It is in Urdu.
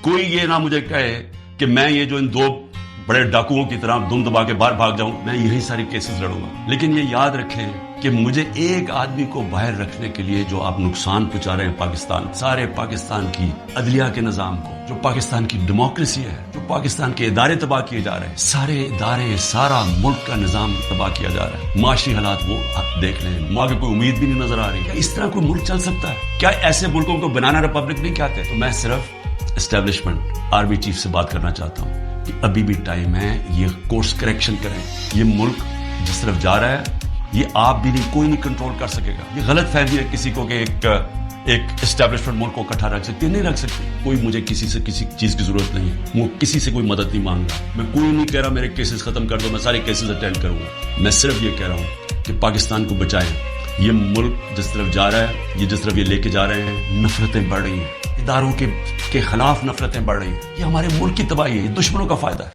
کوئی یہ نہ مجھے کہے کہ میں یہ جو ان دو بڑے ڈاکوؤں کی طرح دم دبا کے باہر بھاگ جاؤں، میں یہی ساری کیسز لڑوں گا. لیکن یہ یاد رکھیں کہ مجھے ایک آدمی کو باہر رکھنے کے لیے جو آپ نقصان پہنچا رہے ہیں پاکستان، سارے پاکستان کی عدلیہ کے نظام کو، جو پاکستان کی ڈیموکریسی ہے، جو پاکستان کے ادارے تباہ کیے جا رہے ہیں، سارے ادارے، سارا ملک کا نظام تباہ کیا جا رہا ہے. معاشی حالات وہ آپ دیکھ لیں، آگے کوئی امید بھی نہیں نظر آ رہی. کیا اس طرح کوئی ملک چل سکتا ہے؟ کیا ایسے ملکوں کو بنانا ریپبلک نہیں کہتے؟ تو میں صرف اسٹیبلشمنٹ آرمی چیف سے بات کرنا چاہتا ہوں کہ ابھی بھی ٹائم ہے، یہ کورس کریکشن کریں. یہ ملک جس طرف جا رہا ہے یہ آپ بھی نہیں، کوئی نہیں کنٹرول کر سکے گا. یہ غلط فہمی ہے کسی کو کہ ایک اسٹیبلشمنٹ ملک کو اکٹھا رکھ سکتی ہے، نہیں رکھ سکتی. کوئی مجھے کسی سے کسی چیز کی ضرورت نہیں ہے، میں کسی سے کوئی مدد نہیں مانگ رہا. میں کوئی نہیں کہہ رہا میرے کیسز ختم کر دو، میں سارے کیسز اٹینڈ کروں گا. میں صرف یہ کہہ رہا ہوں کہ پاکستان کو بچائیں. یہ ملک جس طرف جا رہا ہے، یہ جس طرف یہ لے کے جا رہے ہیں، نفرتیں بڑھ رہی ہیں، اداروں کے خلاف نفرتیں بڑھ رہی ہیں. یہ ہمارے ملک کی تباہی ہے، یہ دشمنوں کا فائدہ ہے.